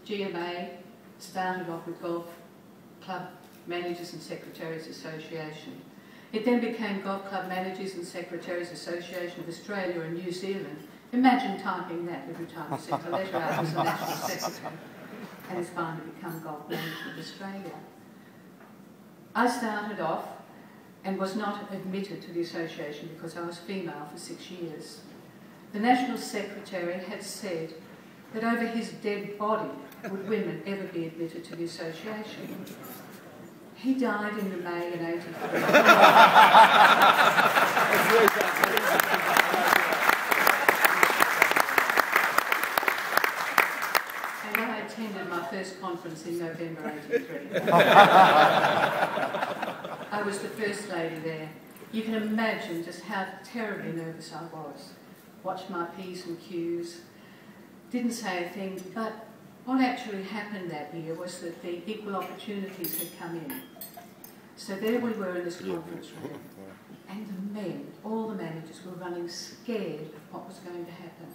GMA started off with Golf Club Managers and Secretaries Association. It then became Golf Club Managers and Secretaries Association of Australia and New Zealand. Imagine typing that every time you sent a letter out as a National Secretary. And it's finally become Golf Management Australia. I started off and was not admitted to the association because I was female for 6 years. The National Secretary had said that over his dead body would women ever be admitted to the association. He died in May in 83. And I attended my first conference in November 83. I was the first lady there. You can imagine just how terribly nervous I was. Watched my P's and Q's, didn't say a thing, but what actually happened that year was that the equal opportunities had come in. So there we were in this conference room, and the men, all the managers, were running scared of what was going to happen.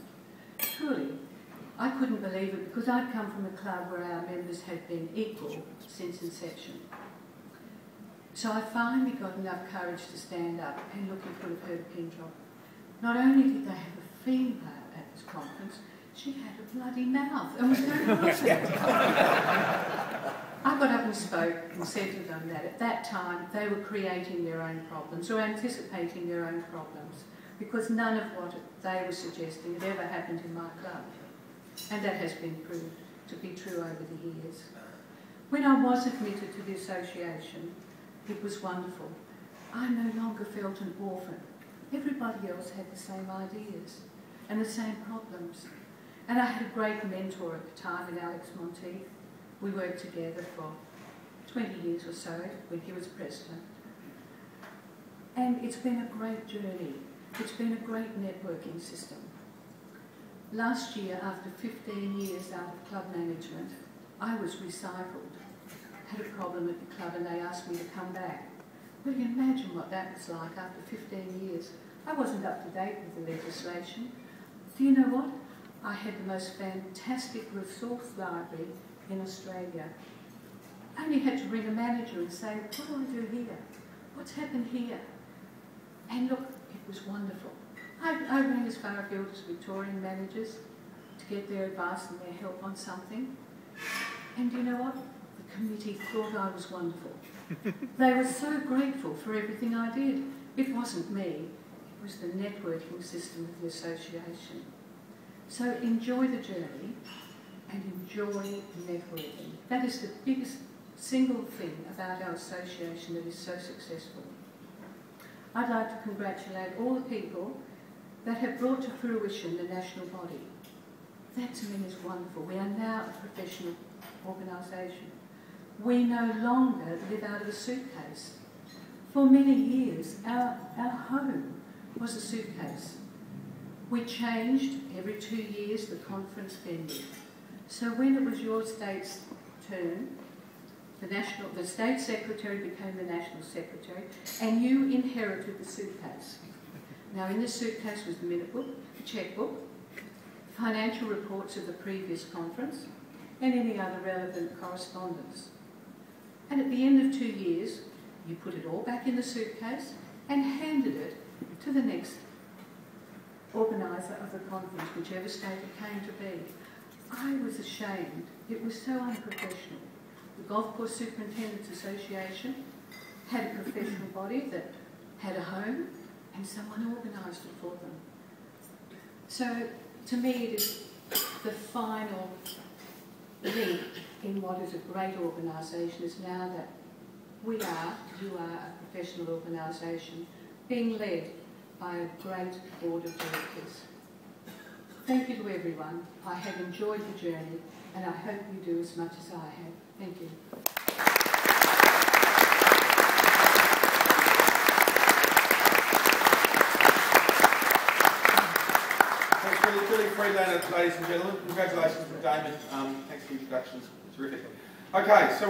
Truly, I couldn't believe it because I'd come from a club where our members had been equal since inception. So I finally got enough courage to stand up, and look, you could have heard a pin drop. Not only did they have a female at this conference, she had a bloody mouth and was very confident. I got up and spoke and said to them that at that time they were creating their own problems or anticipating their own problems because none of what they were suggesting had ever happened in my club. And that has been proved to be true over the years. When I was admitted to the association, it was wonderful. I no longer felt an orphan. Everybody else had the same ideas and the same problems. And I had a great mentor at the time in Alex Monteith. We worked together for 20 years or so when he was president. And it's been a great journey. It's been a great networking system. Last year, after 15 years out of club management, I was recycled. Had a problem at the club and they asked me to come back. Well, you can imagine what that was like after 15 years. I wasn't up to date with the legislation. Do you know what? I had the most fantastic resource library in Australia. I only had to ring a manager and say, what do I do here? What's happened here? And look, it was wonderful. I rang as far afield as Victorian managers to get their advice and their help on something. And you know what? The committee thought I was wonderful. They were so grateful for everything I did. It wasn't me, it was the networking system of the association. So enjoy the journey and enjoy networking. That is the biggest single thing about our association that is so successful. I'd like to congratulate all the people that have brought to fruition the national body. That to me is wonderful. We are now a professional organisation. We no longer live out of a suitcase. For many years, our home was a suitcase. We changed every 2 years the conference venue. So when it was your state's turn, the state secretary became the national secretary, and you inherited the suitcase. Now in the suitcase was the minute book, the checkbook, financial reports of the previous conference, and any other relevant correspondence. And at the end of 2 years, you put it all back in the suitcase and handed it to the next organiser of the conference, whichever state it came to be. I was ashamed. It was so unprofessional. The Golf Course Superintendents Association had a professional body that had a home and someone organised it for them. So to me it is the final link in what is a great organisation is now that you are a professional organisation being led by a great board of directors. Thank you to everyone. I have enjoyed the journey and I hope you do as much as I have. Thank you. Thanks, Billie Friedlander, ladies and gentlemen. Congratulations to Damon. Thanks for the introduction. It's terrific. Okay, so